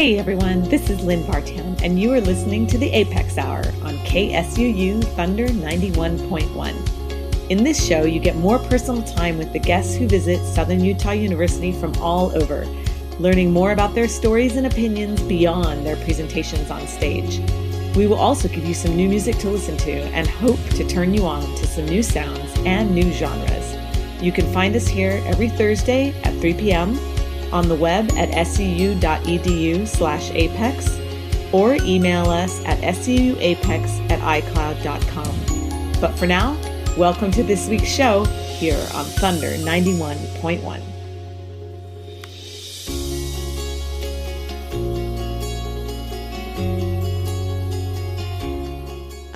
Hey everyone, this is Lynn Bartown, and you are listening to the A.P.E.X. Hour on KSUU Thunder 91.1. In this show, you get more personal time with the guests who visit Southern Utah University from all over, learning more about their stories and opinions beyond their presentations on stage. We will also give you some new music to listen to and hope to turn you on to some new sounds and new genres. You can find us here every Thursday at 3 p.m., on the web at scu.edu/apex, or email us at scuapex@icloud.com. But for now, welcome to this week's show here on Thunder 91.1.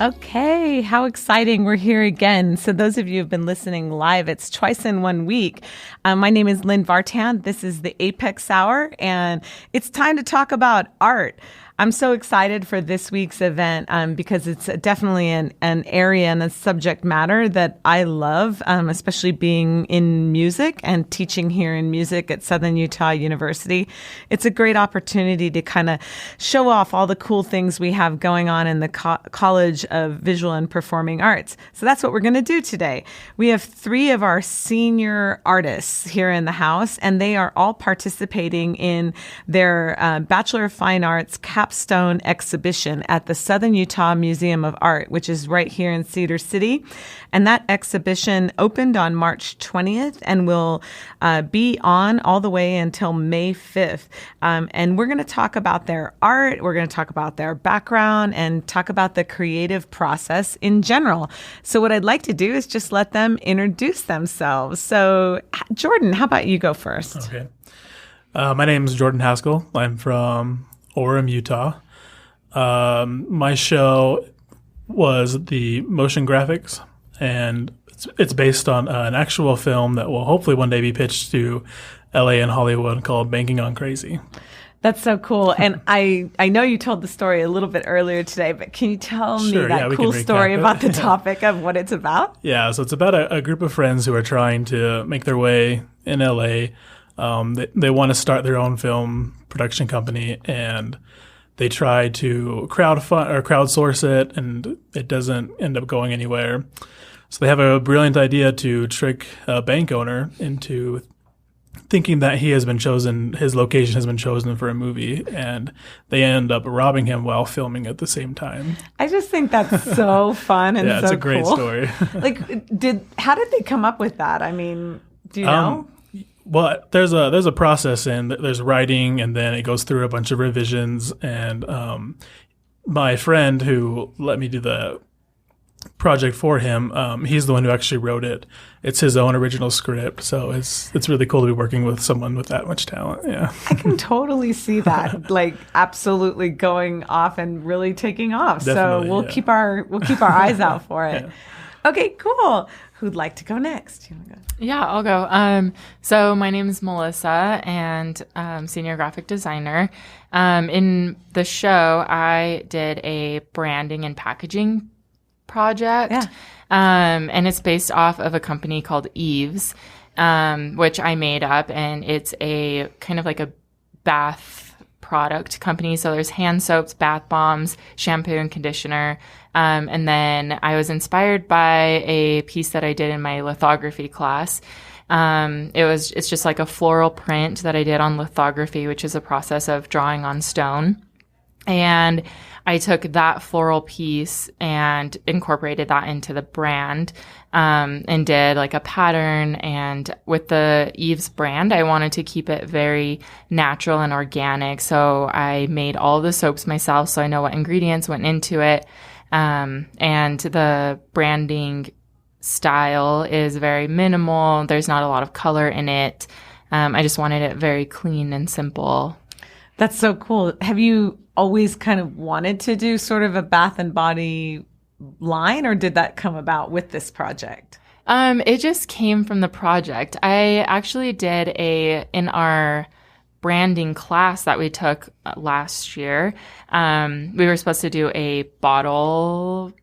Okay, how exciting. We're here again. So those of you who've been listening live, it's twice in 1 week. My name is Lynn Vartan. This is the A.P.E.X. Hour, and it's time to talk about art. I'm so excited for this week's event because it's definitely an area and a subject matter that I love, especially being in music and teaching here in music at Southern Utah University. It's a great opportunity to kind of show off all the cool things we have going on in the College of Visual and Performing Arts. So that's what we're going to do today. We have 3 of our senior artists here in the house, and they are all participating in their Bachelor of Fine Arts capstone exhibition at the Southern Utah Museum of Art, which is right here in Cedar City. And that exhibition opened on March 20th and will be on all the way until May 5th. And we're going to talk about their art, we're going to talk about their background, and talk about the creative process in general. So what I'd like to do is just let them introduce themselves. So Jordan, how about you go first? Okay. My name is Jordan Haskell. I'm from Orem, Utah. My show was the motion graphics, and it's based on an actual film that will hopefully one day be pitched to LA and Hollywood called Banking on Crazy. That's so cool. And I know you told the story a little bit earlier today, but can you tell me that cool story about the topic of what it's about? Yeah, so it's about a group of friends who are trying to make their way in LA. They want to start their own film production company, and they try to crowdsource it, and it doesn't end up going anywhere. So they have a brilliant idea to trick a bank owner into thinking that his location has been chosen for a movie, and they end up robbing him while filming at the same time. I just think that's so fun and yeah, so cool. Yeah, it's a great story. How did they come up with that? I mean, do you know? Well, there's a process, and there's writing, and then it goes through a bunch of revisions. And my friend who let me do the project for him, he's the one who actually wrote it. It's his own original script, so it's really cool to be working with someone with that much talent. Yeah, I can totally see that, absolutely going off and really taking off. Definitely, so we'll keep our eyes out for it. Yeah. Okay, cool. Who'd like to go next? You want to go? Yeah, I'll go. So my name is Melissa, and senior graphic designer. In the show, I did a branding and packaging project. Yeah. And it's based off of a company called A.P.E.X., which I made up, and it's a kind of like a bath product company. So there's hand soaps, bath bombs, shampoo and conditioner. And then I was inspired by a piece that I did in my lithography class. It's just like a floral print that I did on lithography, which is a process of drawing on stone. And I took that floral piece and incorporated that into the brand, and did like a pattern. And with the A.P.E.X. brand, I wanted to keep it very natural and organic. So I made all the soaps myself, so I know what ingredients went into it. And the branding style is very minimal. There's not a lot of color in it. I just wanted it very clean and simple. That's so cool. Have you always kind of wanted to do sort of a bath and body line, or did that come about with this project? It just came from the project. I actually did in our branding class that we took last year. We were supposed to do a bottle...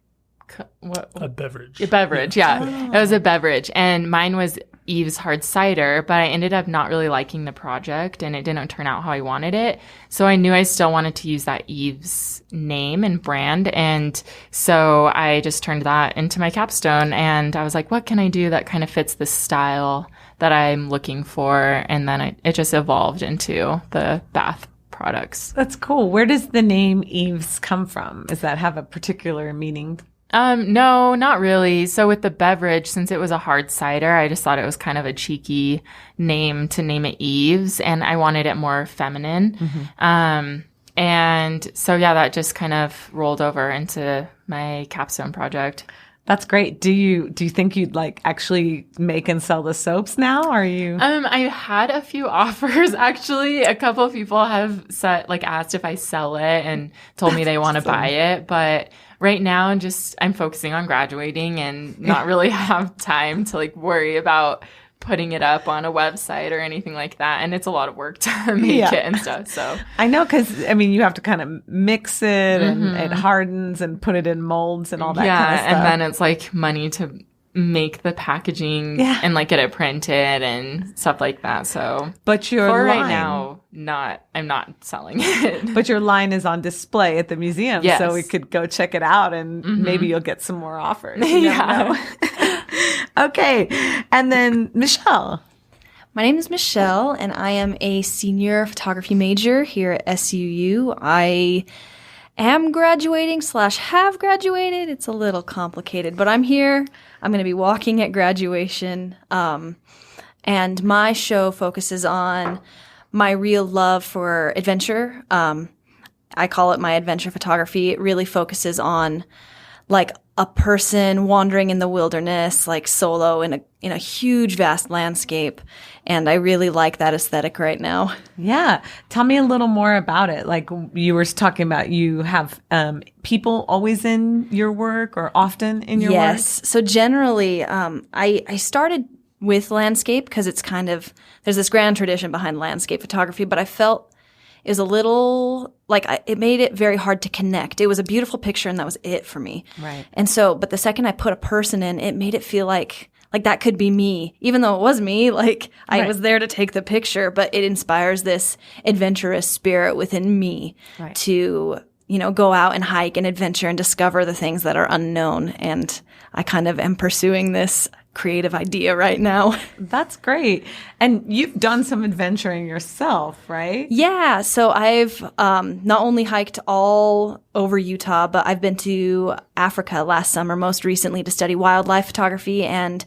A beverage. A beverage, yeah. It was a beverage. And mine was Eve's hard cider, but I ended up not really liking the project and it didn't turn out how I wanted it. So I knew I still wanted to use that Eve's name and brand. And so I just turned that into my capstone, and I was like, what can I do that kind of fits the style that I'm looking for? And then it just evolved into the bath products. That's cool. Where does the name Eve's come from? Does that have a particular meaning? No, not really. So with the beverage, since it was a hard cider, I just thought it was kind of a cheeky name to name it Eve's, and I wanted it more feminine. And so, yeah, that just kind of rolled over into my capstone project. That's great. Do you think you'd like actually make and sell the soaps now? Are you? I had a few offers actually. A couple of people have asked if I sell it and told me they want to buy it, but right now I'm focusing on graduating and not really have time to like worry about putting it up on a website or anything like that. And it's a lot of work to make it and stuff. So I know, because I mean, you have to kind of mix it and it hardens and put it in molds and all that kind of stuff. And then it's like money to make the packaging and like get it printed and stuff like that. So but your for line, right now, I'm not selling it. But your line is on display at the museum, so we could go check it out and maybe you'll get some more offers. You never know. Okay. And then Michelle. My name is Michelle, and I am a senior photography major here at SUU. I am graduating / have graduated. It's a little complicated, but I'm here. I'm going to be walking at graduation. And my show focuses on my real love for adventure. I call it my adventure photography. It really focuses on like a person wandering in the wilderness, like solo in a huge, vast landscape. And I really like that aesthetic right now. Yeah. Tell me a little more about it. Like you were talking about, you have people always in your work or often in your work? Yes. So generally, I started with landscape because it's kind of, there's this grand tradition behind landscape photography, but I felt it was a little, it made it very hard to connect. It was a beautiful picture and that was it for me. Right. And so, but the second I put a person in, it made it feel like that could be me, even though it was me, I was there to take the picture, but it inspires this adventurous spirit within me to, go out and hike and adventure and discover the things that are unknown. And I kind of am pursuing this creative idea right now. That's great. And you've done some adventuring yourself, right? Yeah. So I've not only hiked all over Utah, but I've been to Africa last summer, most recently to study wildlife photography and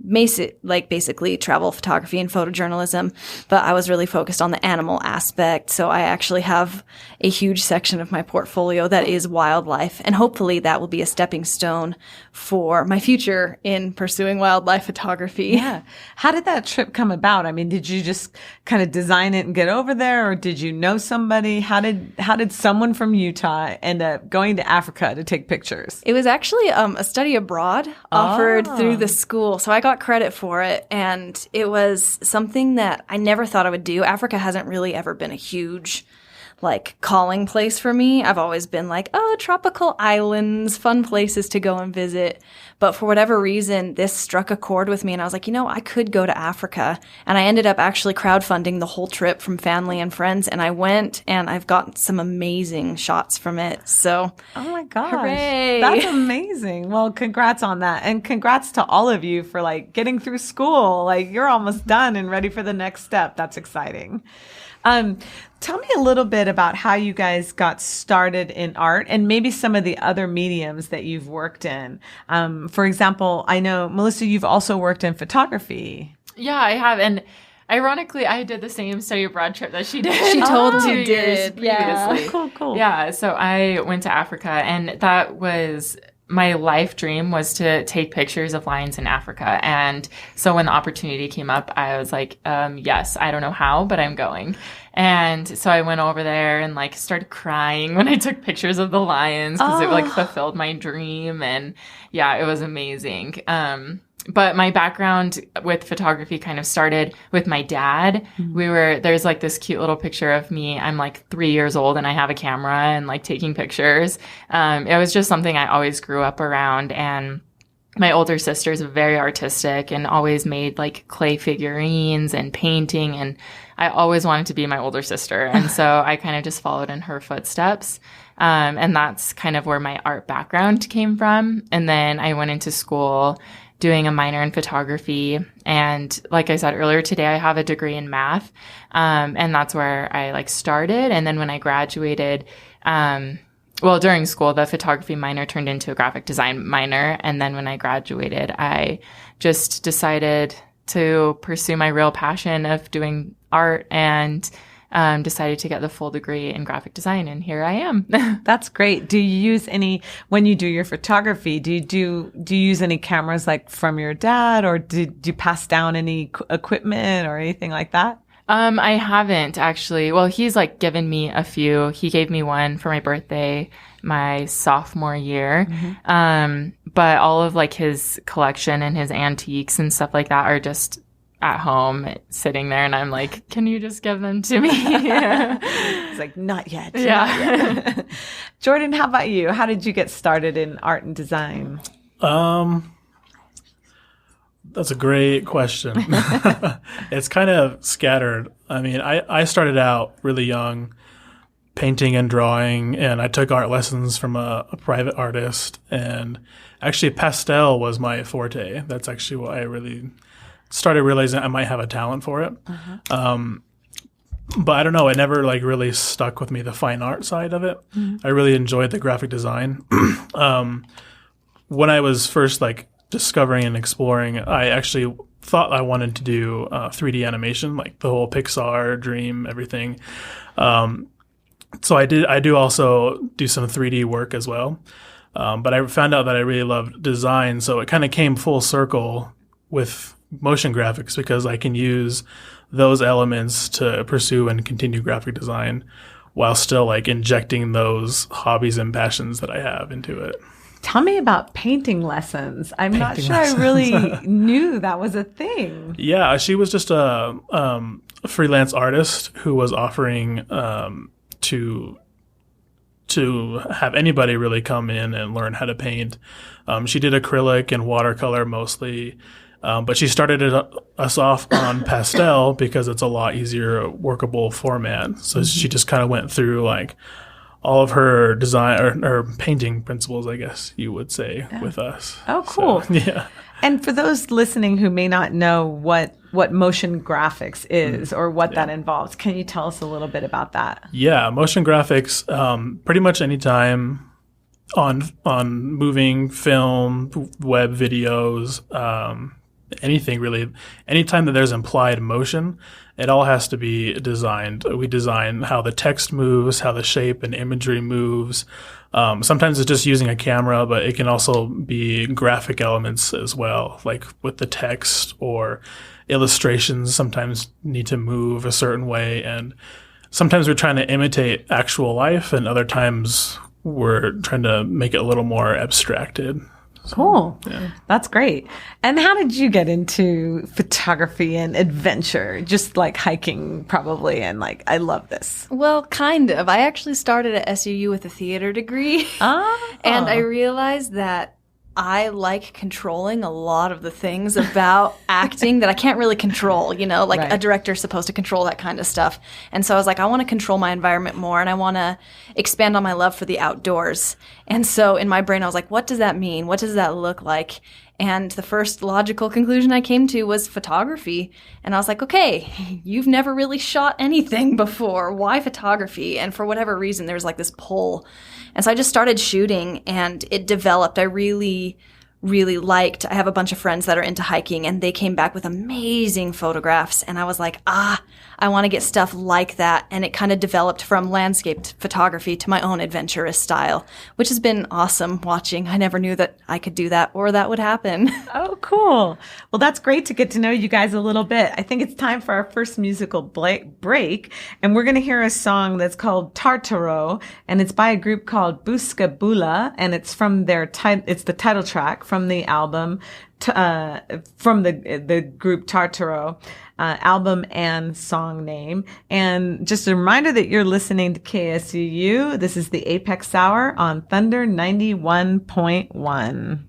basically travel photography and photojournalism, but I was really focused on the animal aspect. So I actually have a huge section of my portfolio that is wildlife, and hopefully that will be a stepping stone for my future in pursuing wildlife photography. Yeah. How did that trip come about? I mean, did you just kind of design it and get over there, or did you know somebody? How did someone from Utah end up going to Africa to take pictures? It was actually a study abroad offered through the school. So I got credit for it, and it was something that I never thought I would do. Africa hasn't really ever been a huge calling place for me. I've always been tropical islands, fun places to go and visit. But for whatever reason, this struck a chord with me, and I was like, I could go to Africa. And I ended up actually crowdfunding the whole trip from family and friends, and I went, and I've gotten some amazing shots from it. So, oh my gosh, hooray. That's amazing. Well, congrats on that, and congrats to all of you for getting through school. You're almost done and ready for the next step. That's exciting. Tell me a little bit about how you guys got started in art and maybe some of the other mediums that you've worked in. For example, I know, Melissa, you've also worked in photography. Yeah, I have. And ironically, I did the same study abroad trip that she did. She totally 2 years did. Yeah. previously. Cool. Yeah, so I went to Africa, and that was my life dream, was to take pictures of lions in Africa. And so when the opportunity came up, I was like, yes, I don't know how, but I'm going. And so I went over there and started crying when I took pictures of the lions because it fulfilled my dream. And yeah, it was amazing. But my background with photography kind of started with my dad. There's this cute little picture of me. I'm 3 years old and I have a camera and taking pictures. It was just something I always grew up around. And my older sister is very artistic and always made like clay figurines and painting. And I always wanted to be my older sister. And so I kind of just followed in her footsteps. And that's kind of where my art background came from. And then I went into school doing a minor in photography. And like I said earlier today, I have a degree in math. And that's where I like started. And then when I graduated, during school, the photography minor turned into a graphic design minor. And then when I graduated, I just decided to pursue my real passion of doing art and decided to get the full degree in graphic design. And here I am. That's great. Do you use when you do your photography, do you use any cameras like from your dad, or do you pass down any equipment or anything like that? I haven't actually. Well, he's like given me a few. He gave me one for my birthday, my sophomore year. But all of like his collection and his antiques and stuff like that are just at home sitting there. And I'm like, can you just give them to me? It's like, not yet. Yeah. Not yet. Jordan, how about you? How did you get started in art and design? That's a great question. It's kind of scattered. I mean, I started out really young, painting and drawing, and I took art lessons from a private artist. And actually, pastel was my forte. That's actually what I really started realizing I might have a talent for it. But I don't know. It never like really stuck with me, the fine art side of it. I really enjoyed the graphic design. When I was first like discovering and exploring, I actually thought I wanted to do 3D animation, like the whole Pixar dream, everything. So I do also do some 3D work as well. But I found out that I really loved design. So it kind of came full circle with motion graphics, because I can use those elements to pursue and continue graphic design while still like injecting those hobbies and passions that I have into it. Tell me about painting lessons. I'm not sure I really knew that was a thing. Yeah, she was just a freelance artist who was offering to have anybody really come in and learn how to paint. She did acrylic and watercolor mostly, but she started us off on pastel because it's a lot easier workable format. So she just kind of went through like all of her design or painting principles, I guess you would say, with us. Oh, cool. So, yeah. And for those listening who may not know what motion graphics is or what that involves, can you tell us a little bit about that? Yeah, motion graphics, pretty much anytime on moving film, web videos, anything really, anytime that there's implied motion, it all has to be designed. We design how the text moves, how the shape and imagery moves. Sometimes it's just using a camera, but it can also be graphic elements as well, like with the text, or illustrations sometimes need to move a certain way. And sometimes we're trying to imitate actual life, and other times we're trying to make it a little more abstracted. Cool. Yeah. That's great. And how did you get into photography and adventure? Just like hiking probably, and like, I love this. Well, kind of. I actually started at SUU with a theater degree. And I realized that I like controlling a lot of the things about acting that I can't really control, like a director's supposed to control that kind of stuff. And so I was like, I want to control my environment more, and I want to expand on my love for the outdoors. And so in my brain, I was like, what does that mean? What does that look like? And the first logical conclusion I came to was photography. And I was like, okay, you've never really shot anything before. Why photography? And for whatever reason, there was like this pull. And so I just started shooting, and it developed. I really liked. I have a bunch of friends that are into hiking, and they came back with amazing photographs. And I was like, I want to get stuff like that. And it kind of developed from landscape photography to my own adventurous style, which has been awesome watching. I never knew that I could do that or that would happen. Oh, cool. Well, that's great to get to know you guys a little bit. I think it's time for our first musical break. And we're going to hear a song that's called Tartaro. And it's by a group called Busca Bula. And it's from it's the title track from the album, from the group Tartaro, album and song name. And just a reminder that you're listening to KSUU. This is the A.P.E.X. Hour on Thunder 91.1.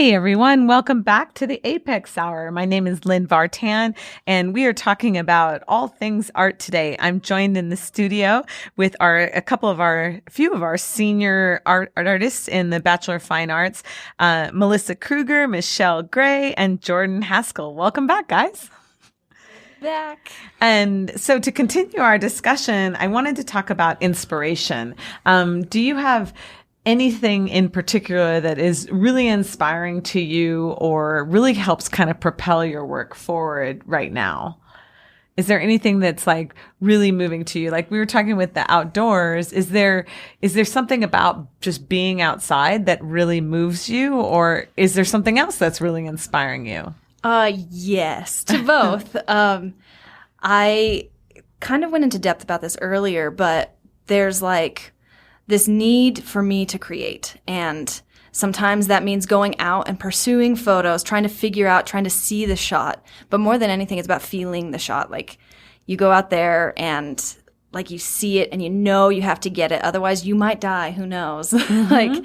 Hey everyone, welcome back to the A.P.E.X. Hour. My name is Lynn Vartan, and we are talking about all things art today. I'm joined in the studio with a few of our senior artists in the Bachelor of Fine Arts, Melissa Kruger, Michelle Gray, and Jordan Haskell. Welcome back, guys. Back. And so to continue our discussion, I wanted to talk about inspiration. Do you have anything in particular that is really inspiring to you or really helps kind of propel your work forward right now? Is there anything that's like really moving to you? Like we were talking with the outdoors, is there something about just being outside that really moves you, or is there something else that's really inspiring you? Yes, to both. I kind of went into depth about this earlier, but there's like this need for me to create. And sometimes that means going out and pursuing photos, trying to see the shot. But more than anything, it's about feeling the shot. Like you go out there and like you see it and you know you have to get it. Otherwise you might die. Who knows? Mm-hmm.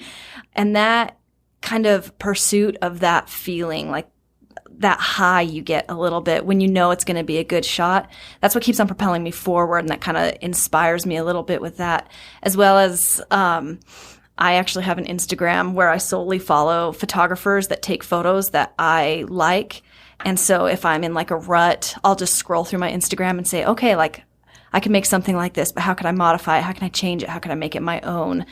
And that kind of pursuit of that feeling, like that high you get a little bit when you know it's going to be a good shot. That's what keeps on propelling me forward, and that kind of inspires me a little bit with that. As well as I actually have an Instagram where I solely follow photographers that take photos that I like. And so if I'm in like a rut, I'll just scroll through my Instagram and say, okay, like I can make something like this, but how can I modify it? How can I change it? How can I make it my own?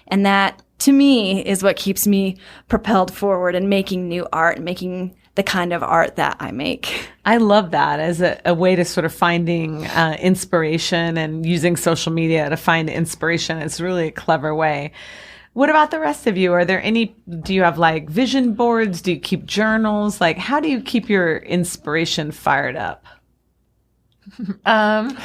And that, to me, is what keeps me propelled forward and making new art and making the kind of art that I make. I love that as a way to sort of finding inspiration and using social media to find inspiration. It's really a clever way. What about the rest of you? Do you have like vision boards? Do you keep journals? Like, how do you keep your inspiration fired up? I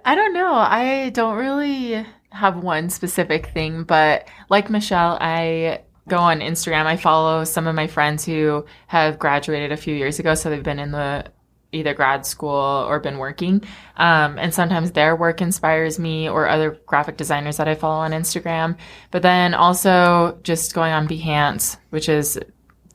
don't know. I don't really have one specific thing, but like Michelle, I go on Instagram. I follow some of my friends who have graduated a few years ago, so they've been in the either grad school or been working. And sometimes their work inspires me, or other graphic designers that I follow on Instagram. But then also just going on Behance, which is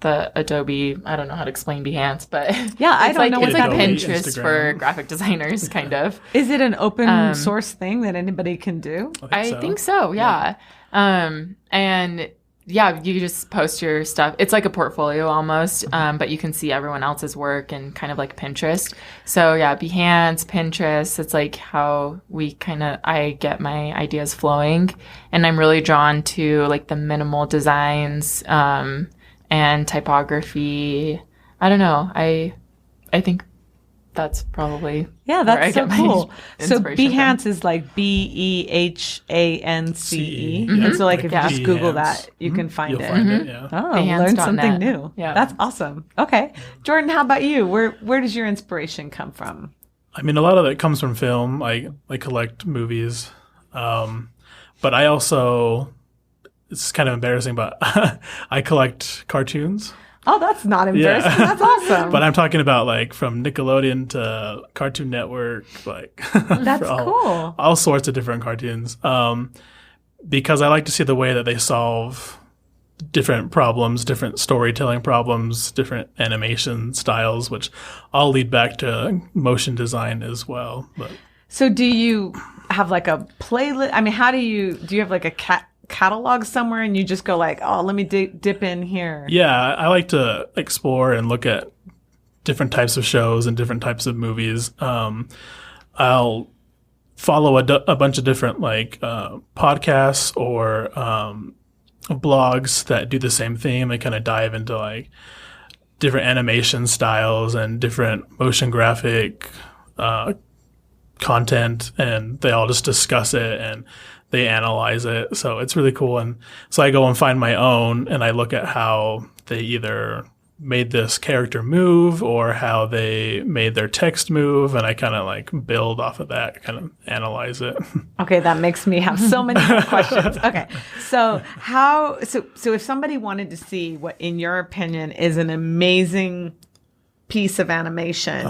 the Adobe, I don't know how to explain Behance, but yeah, I don't know what it's that like is. Pinterest for graphic designers, kind of. Is it an open source thing that anybody can do? I think so, yeah. And yeah, you just post your stuff. It's like a portfolio almost, but you can see everyone else's work, and kind of like Pinterest. So yeah, Behance, Pinterest, it's like how I get my ideas flowing. And I'm really drawn to like the minimal designs and typography. I don't know. I think that's probably that's so cool. So Behance from. Is like Behance. Mm-hmm. And so like if you just Behance. Google that, you can find You'll it. find it, yeah. Oh, Behance.net. learn something new. Yeah. That's awesome. Okay. Jordan, how about you? Where does your inspiration come from? I mean, a lot of it comes from film. I collect movies. But I also, it's kind of embarrassing, but I collect cartoons. Oh, that's not embarrassing. Yeah. That's awesome. But I'm talking about like from Nickelodeon to Cartoon Network, like That's cool. all sorts of different cartoons. Because I like to see the way that they solve different problems, different storytelling problems, different animation styles, which all lead back to motion design as well. But So do you have like a playlist? I mean, how do you have like a catalog somewhere and you just go like, oh, let me dip in here? yeah, I like to explore and look at different types of shows and different types of movies. I'll follow a bunch of different like podcasts or blogs that do the same theme. They kind of dive into like different animation styles and different motion graphic content, and they all just discuss it and they analyze it. So it's really cool. And so I go and find my own, and I look at how they either made this character move or how they made their text move, and I kind of like build off of that, kind of analyze it. Okay, that makes me have so many more questions. Okay, so so if somebody wanted to see what, in your opinion, is an amazing piece of animation,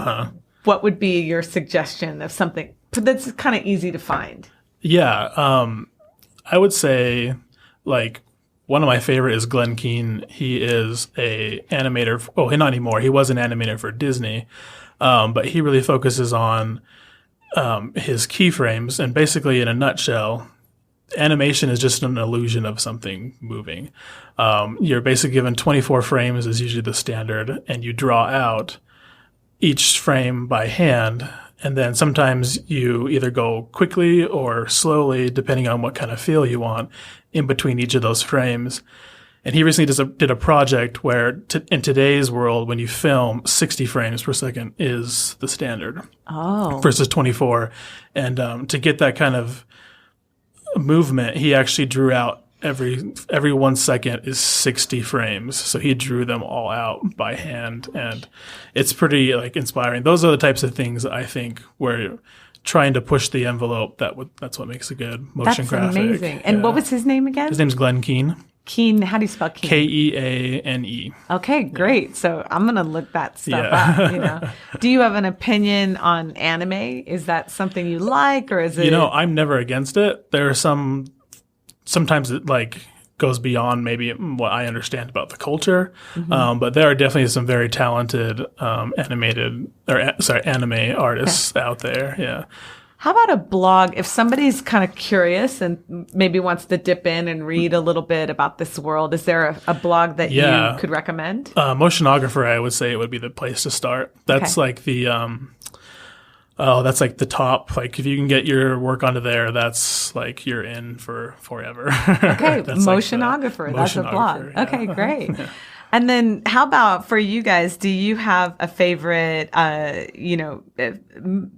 what would be your suggestion of something that's kind of easy to find? Yeah, I would say like one of my favorite is Glenn Keane. He is a animator. Oh, not anymore. He was an animator for Disney, but he really focuses on his keyframes. And basically, in a nutshell, animation is just an illusion of something moving. You're basically given 24 frames is usually the standard, and you draw out each frame by hand. And then sometimes you either go quickly or slowly, depending on what kind of feel you want, in between each of those frames. And he recently did a project where in today's world, when you film, 60 frames per second is the standard versus 24. And to get that kind of movement, he actually drew out every 1 second is 60 frames. So he drew them all out by hand, and it's pretty like inspiring. Those are the types of things that I think where trying to push the envelope, that's what makes a good motion graphic. That's amazing. And what was his name again? His name's Glenn Keane. Keane, how do you spell Keane? Keane. Okay, great. So I'm going to look that stuff up, Do you have an opinion on anime? Is that something you like, or is it? I'm never against it. There are sometimes it like goes beyond maybe what I understand about the culture. But there are definitely some very talented anime artists out there. Yeah. How about a blog? If somebody's kind of curious and maybe wants to dip in and read a little bit about this world, is there a blog that you could recommend? Motionographer, I would say it would be the place to start. That's like the that's like the top. Like if you can get your work onto there, that's like you're in for forever. Okay, Motionographer. That's a blog. Yeah. Okay, great. And then how about for you guys, do you have a favorite,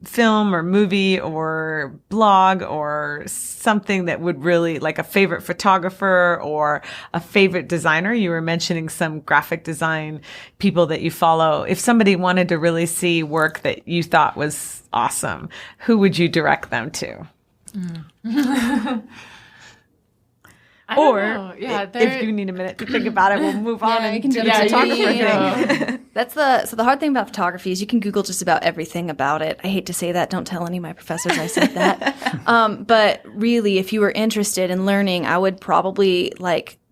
film or movie or blog or something that would really, like a favorite photographer or a favorite designer? You were mentioning some graphic design people that you follow. If somebody wanted to really see work that you thought was awesome, who would you direct them to? Or if you need a minute to think about it, we'll move on and do the photographer thing. So the hard thing about photography is you can Google just about everything about it. I hate to say that. Don't tell any of my professors I said that. But really, if you were interested in learning, I would probably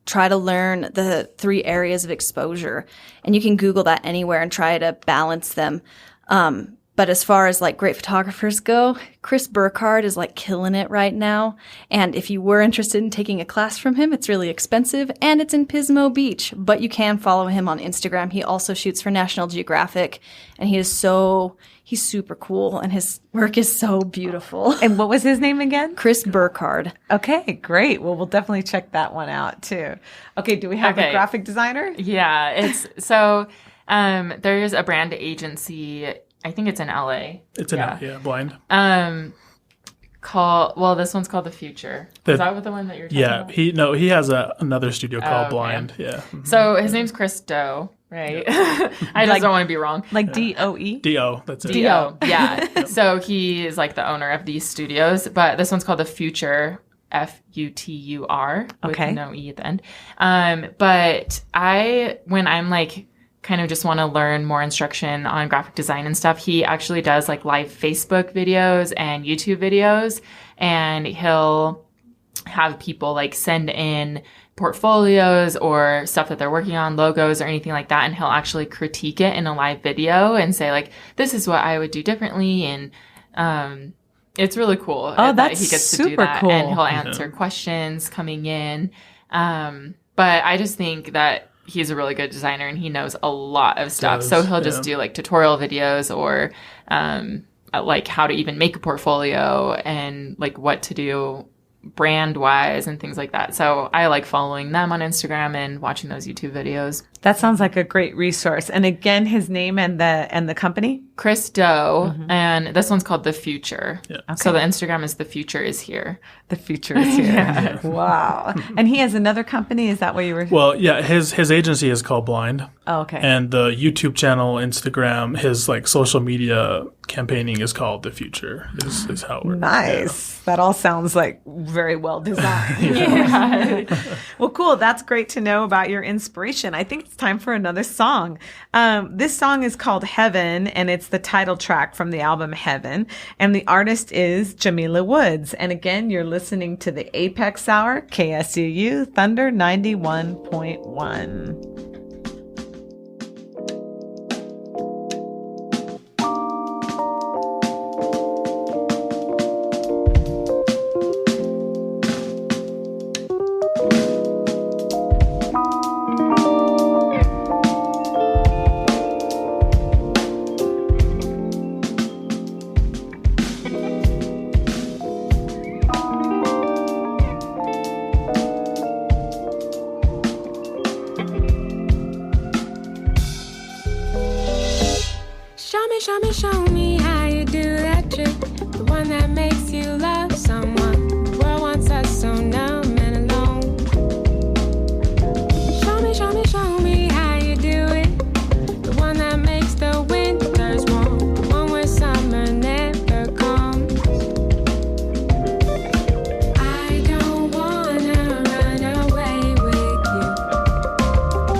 try to learn the 3 areas of exposure. And you can Google that anywhere and try to balance them. But as far as great photographers go, Chris Burkhardt is killing it right now. And if you were interested in taking a class from him, it's really expensive and it's in Pismo Beach, but you can follow him on Instagram. He also shoots for National Geographic, and he's super cool, and his work is so beautiful. And what was his name again? Chris Burkhardt. Okay, great. Well, we'll definitely check that one out too. Okay, do we have a graphic designer? Yeah, it's so there's a brand agency, I think it's in LA. It's in Blind. This one's called The Future. Is that the one that you're talking about? He has another studio called Blind. Yeah. So his name's Chris Do, right? I just don't want to be wrong. Like D-O-E? D-O, that's it. D-O, yeah. So he is the owner of these studios, but this one's called The Future, Futur, with no E at the end. But when I'm kind of just want to learn more instruction on graphic design and stuff, he actually does like live Facebook videos and YouTube videos, and he'll have people like send in portfolios or stuff that they're working on, logos or anything like that, and he'll actually critique it in a live video and say like, this is what I would do differently. And it's really cool that he gets to do that. Cool. And he'll answer questions coming in. But I just think that he's a really good designer and he knows a lot of stuff. So he'll just do like tutorial videos or like how to even make a portfolio and like what to do brand wise and things like that. So I like following them on Instagram and watching those YouTube videos. That sounds like a great resource. And again, his name and the company? Chris Doe, and this one's called The Future. Yeah. Okay. So the Instagram is The Future is Here. The Future is Here. Yeah. Wow. And he has another company? Is that what you were? Well, yeah, his agency is called Blind. Oh, okay. And the YouTube channel, Instagram, his like social media campaigning is called The Future, is how it works. Nice. That all sounds like very well designed. Well, cool. That's great to know about your inspiration. I think it's time for another song. This song is called Heaven, and it's the title track from the album Heaven. And the artist is Jamila Woods. And again, you're listening to the A.P.E.X. Hour, KSUU Thunder 91.1. Show me how you do that trick, the one that makes you love someone. The world wants us so numb and alone. Show me how you do it, the one that makes the winters warm, the one where summer never comes. I don't wanna run away with you,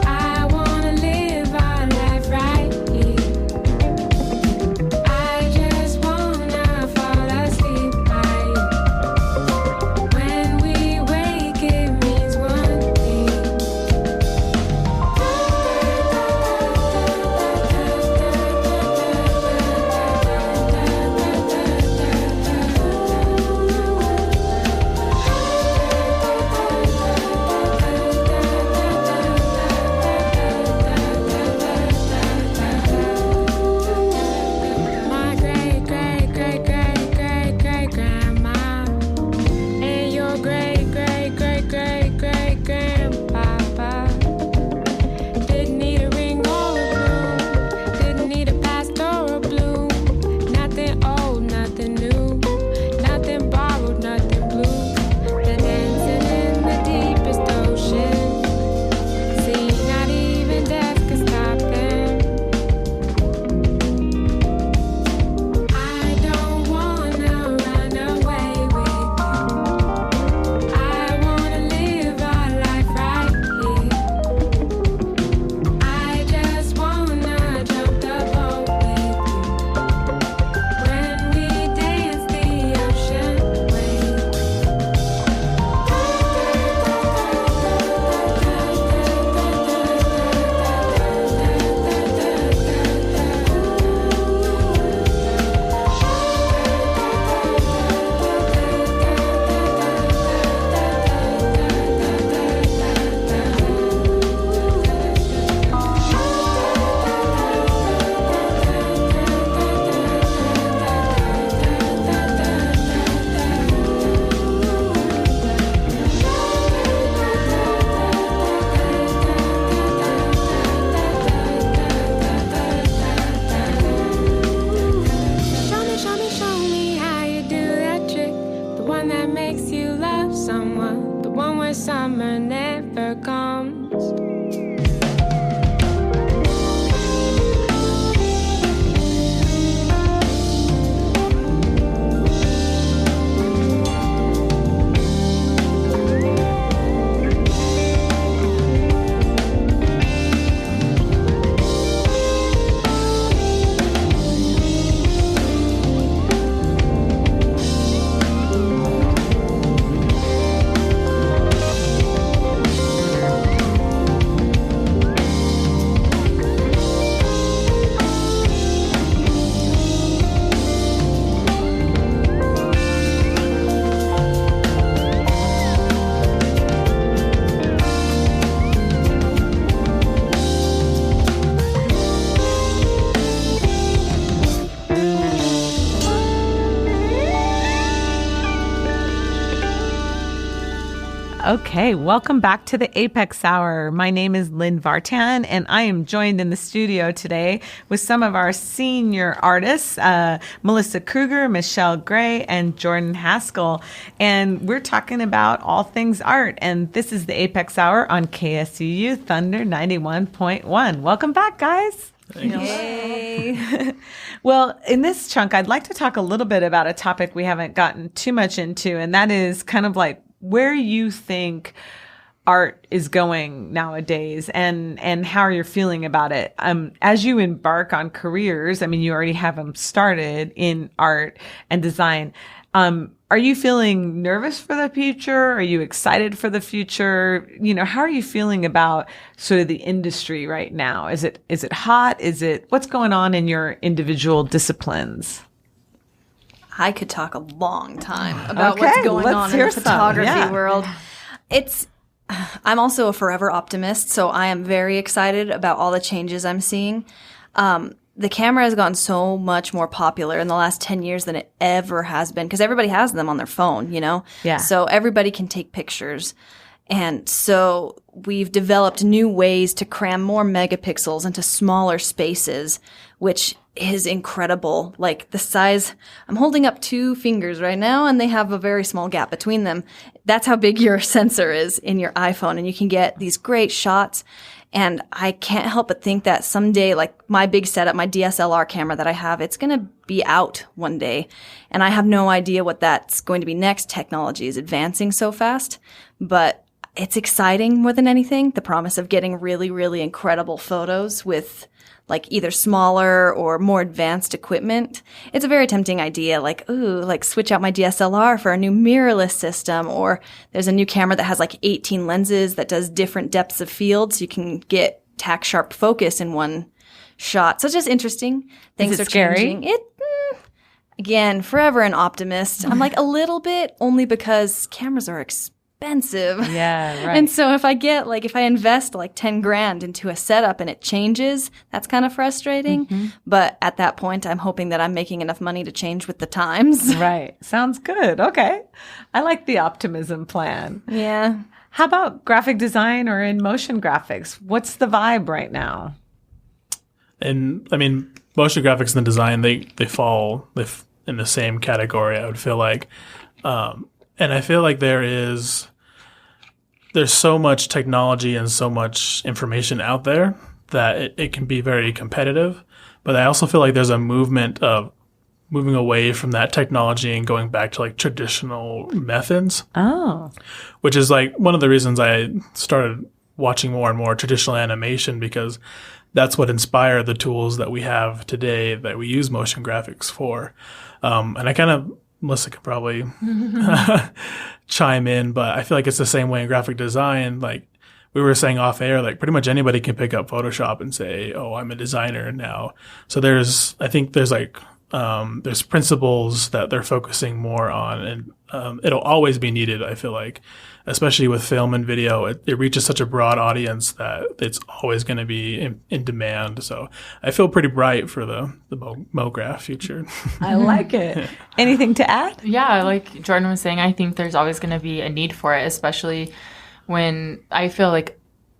I wanna live our life right here. I just wanna fall asleep by you. Okay, welcome back to the A.P.E.X. Hour. My name is Lynn Vartan, and I am joined in the studio today with some of our senior artists, Melissa Kruger, Michelle Gray, and Jordan Haskell. And we're talking about all things art, and this is the A.P.E.X. Hour on KSUU Thunder 91.1. Welcome back, guys. Yay. Well, in this chunk, I'd like to talk a little bit about a topic we haven't gotten too much into, and that is kind of like where you think art is going nowadays and how you're feeling about it. As you embark on careers, I mean, you already have them started in art and design. Are you feeling nervous for the future? Are you excited for the future? You know, how are you feeling about sort of the industry right now? Is it hot? What's going on in your individual disciplines? I could talk a long time about Okay, what's going let's on in hear the some. photography Yeah. world. I'm also a forever optimist, so I am very excited about all the changes I'm seeing. The camera has gotten so much more popular in the last 10 years than it ever has been because everybody has them on their phone, you know? Yeah. So everybody can take pictures. And so we've developed new ways to cram more megapixels into smaller spaces, which is incredible. Like the size, I'm holding up 2 fingers right now and they have a very small gap between them. That's how big your sensor is in your iPhone, and you can get these great shots. And I can't help but think that someday, like my big setup, my DSLR camera that I have, it's going to be out one day. And I have no idea what that's going to be next. Technology is advancing so fast, but it's exciting more than anything. The promise of getting really, really incredible photos with like either smaller or more advanced equipment. It's a very tempting idea, like, ooh, like switch out my DSLR for a new mirrorless system, or there's a new camera that has like 18 lenses that does different depths of field so you can get tack sharp focus in one shot. So it's just interesting. Things it are scary? changing. Again, forever an optimist. I'm like a little bit, only because cameras are expensive. Yeah, right. And so if I invest like 10 grand into a setup and it changes, that's kind of frustrating. Mm-hmm. But at that point, I'm hoping that I'm making enough money to change with the times. Right. Sounds good. Okay. I like the optimism plan. Yeah. How about graphic design or in motion graphics? What's the vibe right now? And I mean, motion graphics and design, they fall in the same category, I would feel like. And I feel like there's so much technology and so much information out there that it can be very competitive. But I also feel like there's a movement of moving away from that technology and going back to like traditional methods. Oh. Which is like one of the reasons I started watching more and more traditional animation, because that's what inspired the tools that we have today that we use motion graphics for. And I kind of, Melissa could probably chime in, but I feel like it's the same way in graphic design. Like we were saying off air, like pretty much anybody can pick up Photoshop and say, oh, I'm a designer now. So I think there's principles that they're focusing more on, and it'll always be needed, I feel like, especially with film and video. It reaches such a broad audience that it's always going to be in demand. So I feel pretty bright for the MoGraph future. I like it. Anything to add? Yeah, like Jordan was saying, I think there's always going to be a need for it, especially when I feel like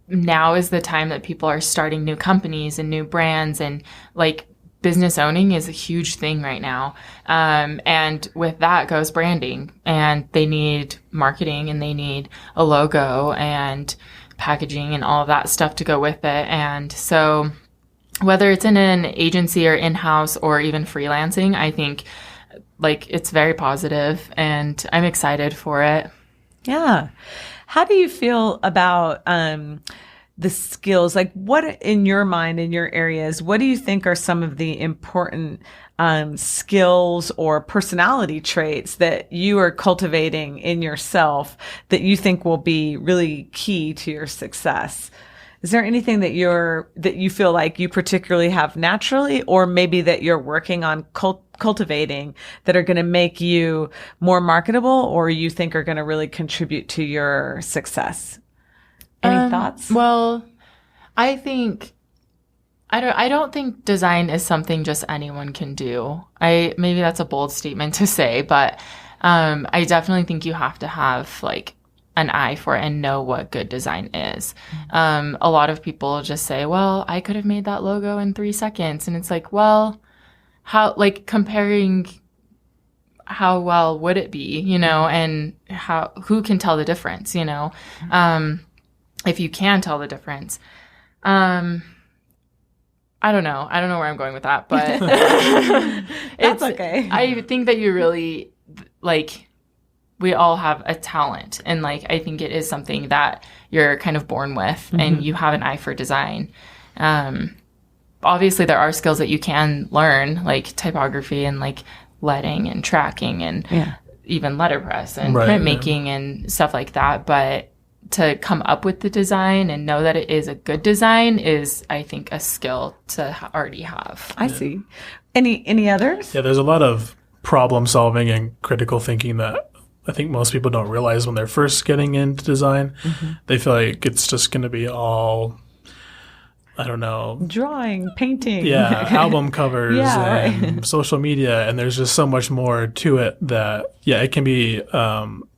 now is the time that people are starting new companies and new brands, and like business owning is a huge thing right now. And with that goes branding, and they need marketing, and they need a logo and packaging and all of that stuff to go with it. And so whether it's in an agency or in-house or even freelancing, I think like it's very positive, and I'm excited for it. Yeah. How do you feel about the skills? Like what in your mind, in your areas, what do you think are some of the important skills or personality traits that you are cultivating in yourself that you think will be really key to your success? Is there anything that you feel like you particularly have naturally, or maybe that you're working on cultivating that are going to make you more marketable, or you think are going to really contribute to your success? Any thoughts? Well, I think I don't think design is something just anyone can do. Maybe that's a bold statement to say, but I definitely think you have to have like an eye for it and know what good design is. A lot of people just say, well, I could have made that logo in 3 seconds. And it's like, well, how, like, comparing how well would it be, you know, and who can tell the difference, you know, if you can tell the difference. I don't know where I'm going with that, but That's okay. I think that you really, like, we all have a talent, and, like, I think it is something that you're kind of born with, and you have an eye for design. Obviously there are skills that you can learn, like typography and, like, letting and tracking and even letterpress and printmaking and stuff like that. But to come up with the design and know that it is a good design is, I think, a skill to already have. I see. Any others? Yeah, there's a lot of problem solving and critical thinking that I think most people don't realize when they're first getting into design. They feel like it's just going to be all, I don't know, Drawing, painting. yeah, album covers Yeah, and social media, and there's just so much more to it that, yeah, it can be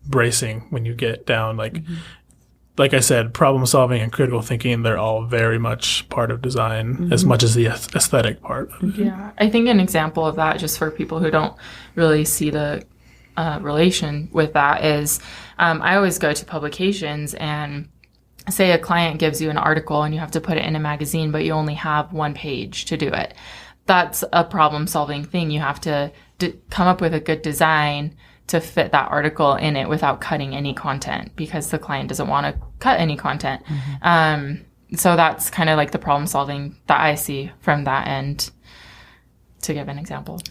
bracing when you get down. Like I said, problem solving and critical thinking, they're all very much part of design as much as the aesthetic part. Yeah, I think an example of that, just for people who don't really see the relation with that, is I always go to publications and say a client gives you an article and you have to put it in a magazine, but you only have 1 page to do it. That's a problem-solving thing. You have to come up with a good design to fit that article in it without cutting any content, because the client doesn't want to cut any content. So that's kind of like the problem-solving that I see from that end, to give an example.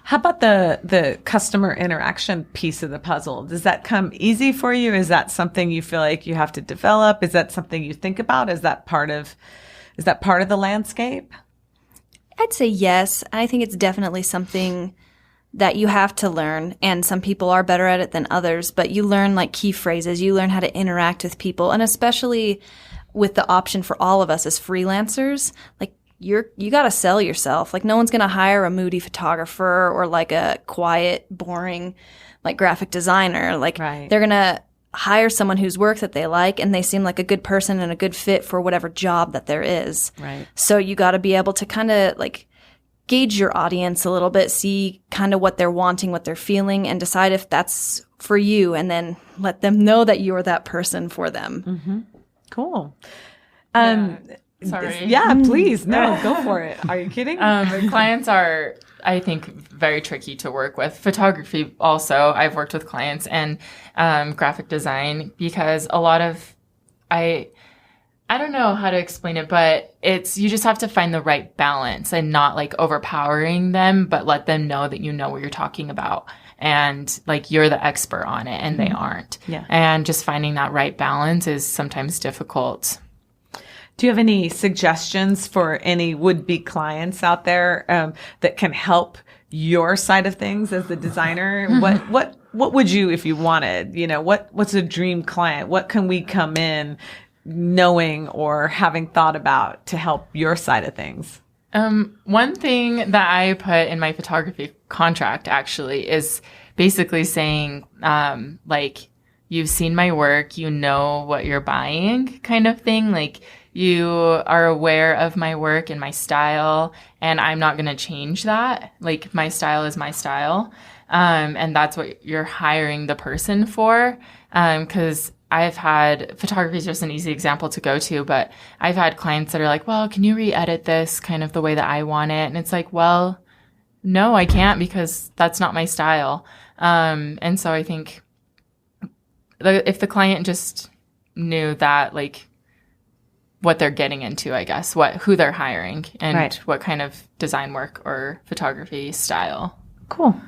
How about the customer interaction piece of the puzzle? Does that come easy for you? Is that something you feel like you have to develop? Is that something you think about? Is that part of the landscape? I'd say yes. I think it's definitely something that you have to learn, and some people are better at it than others, but you learn, like, key phrases. You learn how to interact with people, and especially with the option for all of us as freelancers, like, you got to sell yourself. Like, no one's going to hire a moody photographer or, like, a quiet, boring, like, graphic designer. Like, they're going to hire someone whose work that they like and they seem like a good person and a good fit for whatever job that there is. Right. So you got to be able to kind of, like, gauge your audience a little bit, see kind of what they're wanting, what they're feeling, and decide if that's for you, and then let them know that you're that person for them. Cool. Sorry. Yeah, please. No, go for it. Are you kidding? Clients are, I think, very tricky to work with. Photography also, I've worked with clients, and graphic design, because a lot of, I don't know how to explain it, but you just have to find the right balance and not, like, overpowering them, but let them know that you know what you're talking about, and, like, you're the expert on it and they aren't. Yeah. And just finding that right balance is sometimes difficult. Do you have any suggestions for any would-be clients out there that can help your side of things as the designer? What would you, if you wanted, you know, what's a dream client? What can we come in knowing or having thought about to help your side of things? One thing that I put in my photography contract, actually, is basically saying, like, you've seen my work, you know what you're buying, kind of thing. Like, you are aware of my work and my style, and I'm not going to change that. Like, my style is my style. And that's what you're hiring the person for. 'Cause I've had, photography is just an easy example to go to, but I've had clients that are like, well, can you re-edit this kind of the way that I want it? And it's like, well, no, I can't, because that's not my style. And so I think if the client just knew that, like, what they're getting into, I guess, who they're hiring, and what kind of design work or photography style. Cool.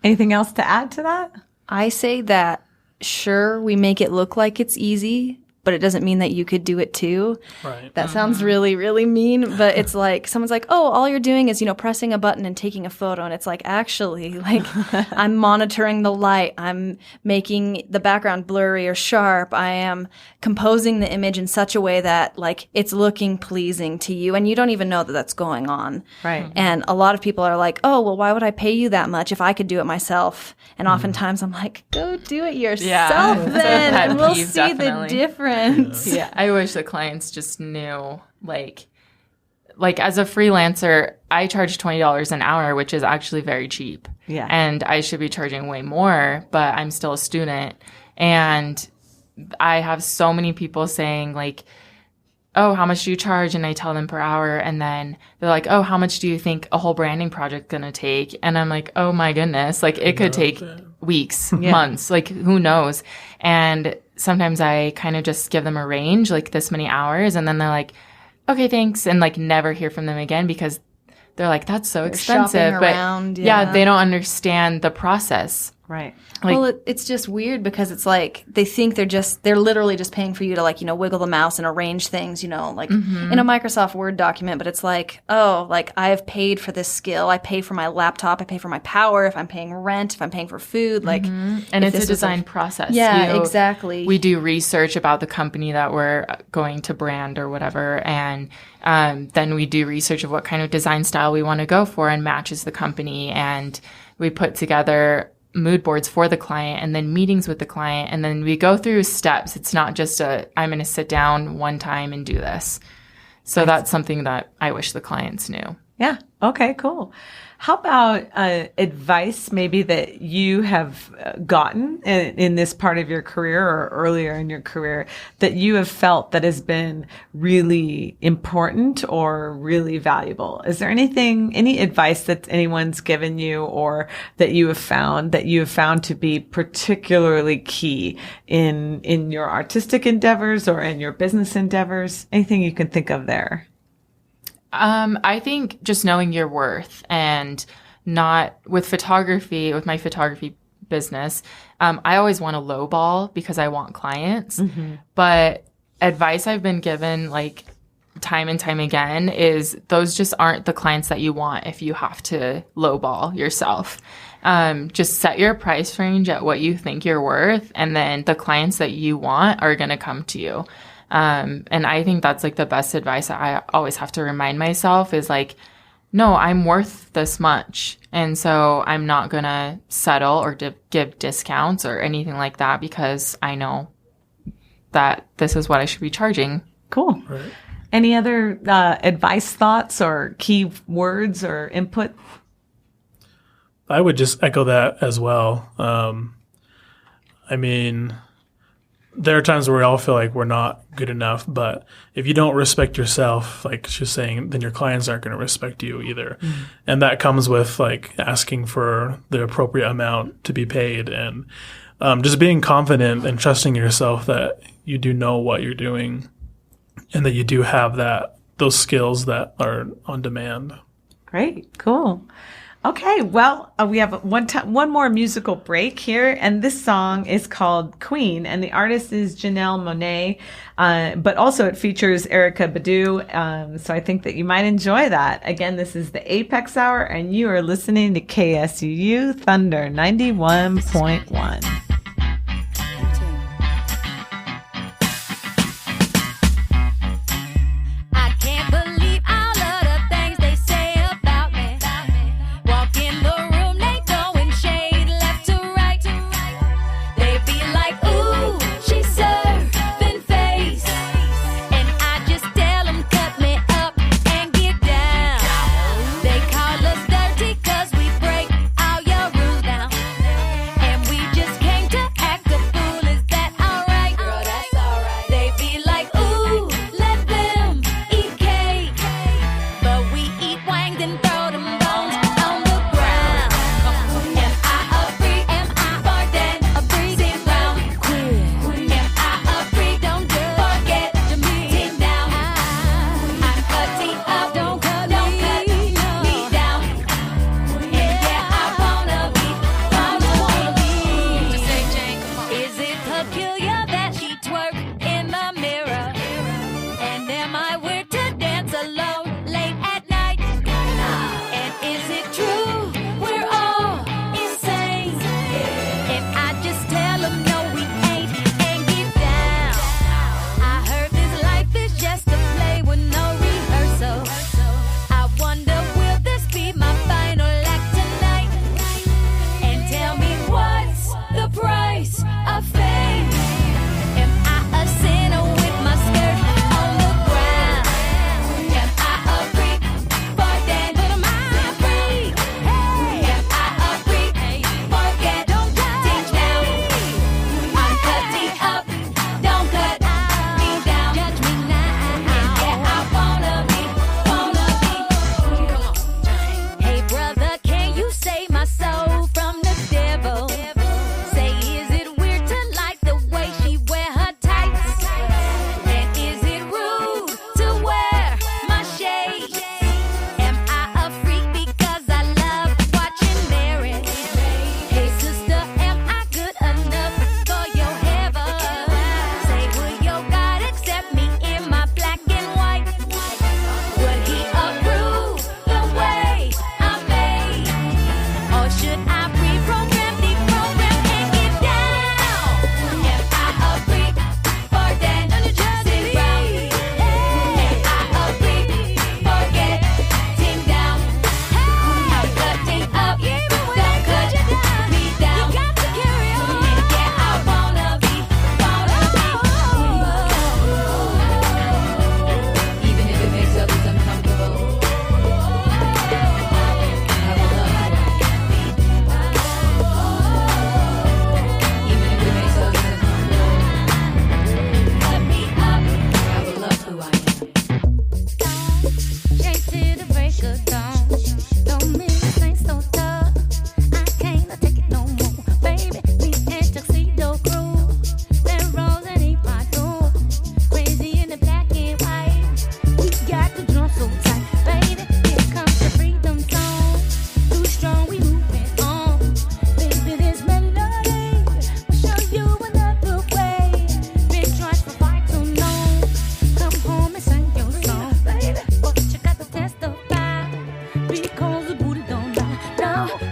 Anything else to add to that? I say that, sure, we make it look like it's easy, but it doesn't mean that you could do it too. Right. That sounds really, really mean, but it's like someone's like, oh, all you're doing is, pressing a button and taking a photo. And it's like, actually, like I'm monitoring the light. I'm making the background blurry or sharp. I am composing the image in such a way that like it's looking pleasing to you. And you don't even know that that's going on. Right. And a lot of people are like, oh, well, why would I pay you that much if I could do it myself? And oftentimes I'm like, go do it yourself It's a then, pet and we'll peeve, see definitely. the difference. Yeah, I wish the clients just knew, like as a freelancer, I charge $20 an hour, which is actually very cheap. Yeah. And I should be charging way more, but I'm still a student. And I have so many people saying like, oh, how much do you charge? And I tell them per hour. And then they're like, oh, how much do you think a whole branding project gonna take? And I'm like, oh my goodness, like it could take weeks, months, like who knows? And sometimes I kind of just give them a range, like this many hours. And then they're like, okay, thanks. And like never hear from them again because they're like, that's so expensive. shopping But around, yeah, they don't understand the process. Right. Like- Well, it's just weird because it's like they think they're literally just paying for you to like, wiggle the mouse and arrange things, like in a Microsoft Word document. But it's like, oh, like I have paid for this skill. I pay for my laptop. I pay for my power. If I'm paying rent, if I'm paying for food, like. And if it's this a was design process. Yeah, exactly. We do research about the company that we're going to brand or whatever. And then we do research of what kind of design style we want to go for and matches the company. And we put together mood boards for the client and then meetings with the client. And then we go through steps. It's not just I'm going to sit down one time and do this. So that's something that I wish the clients knew. Yeah. Okay, cool. How about advice maybe that you have gotten in this part of your career or earlier in your career that you have felt that has been really important or really valuable? Is there any advice that anyone's given you or that you have found to be particularly key in your artistic endeavors or in your business endeavors? Anything you can think of there? I think just knowing your worth and not with my photography business. I always want to lowball because I want clients, but advice I've been given like time and time again is those just aren't the clients that you want if you have to lowball yourself. Just set your price range at what you think you're worth, and then the clients that you want are going to come to you. And I think that's like the best advice that I always have to remind myself is like, no, I'm worth this much. And so I'm not going to settle or give discounts or anything like that because I know that this is what I should be charging. Cool. Right. Any other advice, thoughts, or key words or input? I would just echo that as well. I mean, there are times where we all feel like we're not good enough, but if you don't respect yourself, like she's saying, then your clients aren't going to respect you either. Mm-hmm. And that comes with like asking for the appropriate amount to be paid and just being confident and trusting yourself that you do know what you're doing and that you do have those skills that are on demand. Great. Cool. Okay, well, we have one more musical break here, and this song is called Queen, and the artist is Janelle Monáe, but also it features Erykah Badu, so I think that you might enjoy that. Again, this is the A.P.E.X. Hour, and you are listening to KSUU Thunder 91.1. Just can't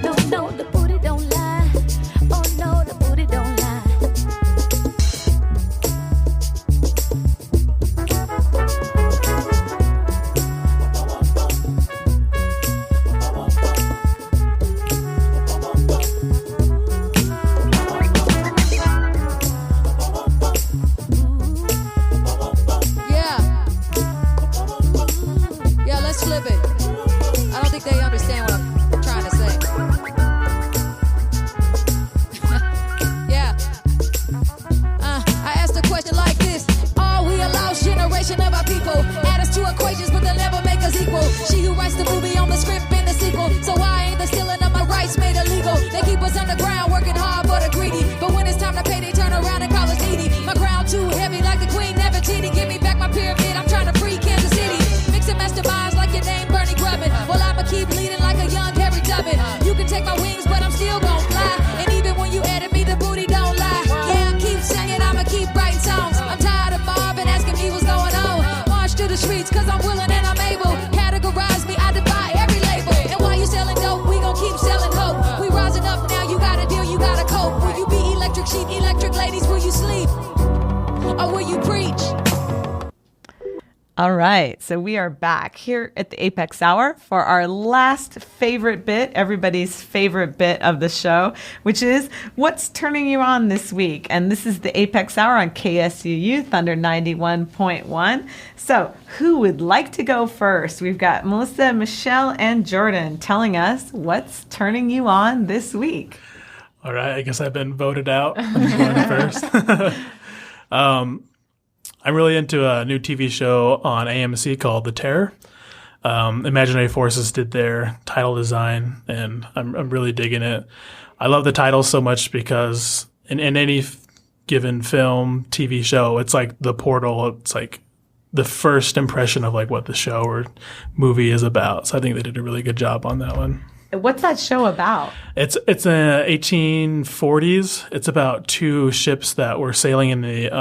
No, no, the booty don't lie. Oh no, the booty don't lie. Yeah. Yeah, let's flip it. I don't think they understand what I'm trying to say. Yeah. I asked a question like this. Are we a lost generation of our people? Add us to equations, but they'll never make us equal. She who writes the movie on the script in the sequel. So why ain't the stealing of my rights made illegal? They keep us underground, working hard for the greedy. But when it's time to pay, they turn around and call us needy. My ground too heavy like the Queen Nefertiti. Give me back my pyramid, I'm trying to free Kansas City. Mix and masterminds like your name Bernie Grubbin. Well, I'ma keep leading like a young Harry Dubbin. You can take my wings, but I'm still gon' fly. And even when you added me, the booty don't lie. Yeah, I keep singing, I'ma keep writing songs. I'm tired of Marvin asking me what's going on. March to the streets, cause I'm willing and I'm able. Categorize me, I defy every label. And while you selling dope, we gon' keep selling hope. We rising up now, you gotta deal, you gotta cope. Will you be electric sheep, electric ladies, will you sleep? Or will you preach? All right, so we are back here at the Apex Hour for our last favorite bit, everybody's favorite bit of the show, which is what's turning you on this week. And this is the Apex Hour on KSUU Thunder 91.1. So who would like to go first? We've got Melissa, Michelle, and Jordan telling us what's turning you on this week. All right, I guess I've been voted out. I'm going first. I'm really into a new TV show on AMC called The Terror. Imaginary Forces did their title design, and I'm really digging it. I love the title so much because in any given film, TV show, it's like the portal. It's like the first impression of like what the show or movie is about. So I think they did a really good job on that one. What's that show about? It's in the 1840s. It's about two ships that were sailing in the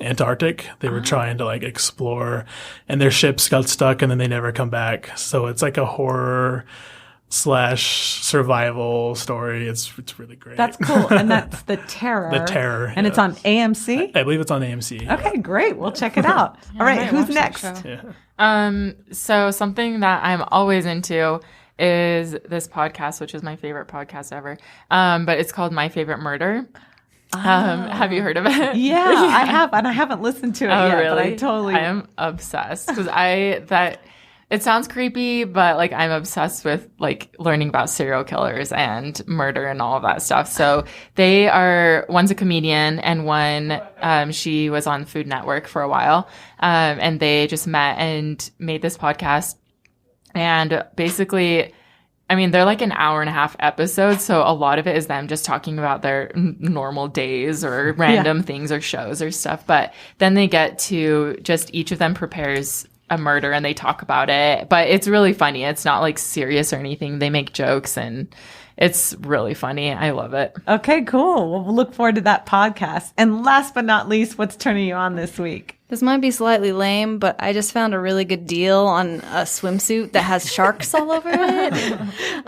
Antarctic. They were trying to like explore, and their ships got stuck, and then they never come back. So it's like a horror / survival story. It's really great. That's cool. And that's The Terror. The Terror. And it's on AMC? I believe it's on AMC. Okay, great. We'll check it out. All right, might who's watch next? that show. So something that I'm always into is this podcast, which is my favorite podcast ever. But it's called My Favorite Murder. Have you heard of it? Yeah, I have, and I haven't listened to it yet, really? but I totally... I am obsessed because it sounds creepy, but like I'm obsessed with like learning about serial killers and murder and all of that stuff. So one's a comedian and one, she was on Food Network for a while. And they just met and made this podcast. And basically, I mean, they're like an hour and a half episodes. So a lot of it is them just talking about their normal days or random things or shows or stuff. But then they get to just each of them prepares a murder and they talk about it. But it's really funny. It's not like serious or anything. They make jokes and it's really funny. I love it. Okay, cool. Well, we'll look forward to that podcast. And last but not least, what's turning you on this week? This might be slightly lame, but I just found a really good deal on a swimsuit that has sharks all over it.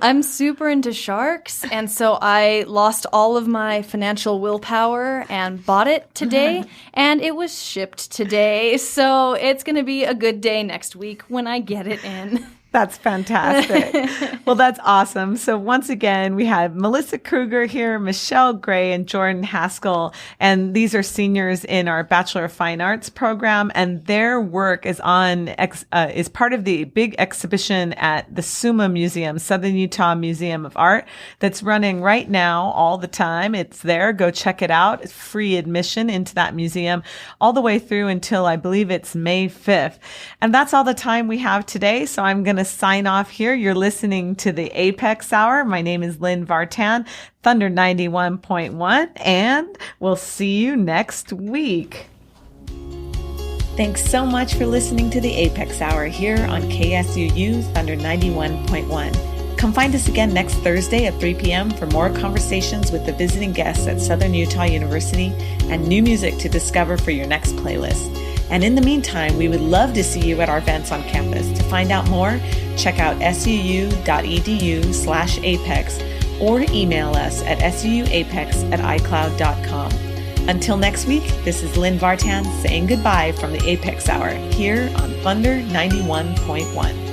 I'm super into sharks, and so I lost all of my financial willpower and bought it today, and it was shipped today. So it's going to be a good day next week when I get it in. That's fantastic. Well, that's awesome. So once again, we have Melissa Kruger here, Michelle Gray, and Jordan Haskell. And these are seniors in our Bachelor of Fine Arts program. And their work is is part of the big exhibition at the SUMA Museum, Southern Utah Museum of Art, that's running right now all the time. It's there. Go check it out. It's free admission into that museum all the way through until I believe it's May 5th. And that's all the time we have today. So I'm going to sign off here. You're listening to the Apex Hour. My name is Lynn Vartan, Thunder 91.1, and we'll see you next week. Thanks so much for listening to the Apex Hour here on KSUU Thunder 91.1. Come find us again next Thursday at 3 p.m. for more conversations with the visiting guests at Southern Utah University and new music to discover for your next playlist. And in the meantime, we would love to see you at our events on campus. To find out more, check out suu.edu/apex or email us at suuapex@icloud.com. Until next week, this is Lynn Vartan saying goodbye from the Apex Hour here on Thunder 91.1.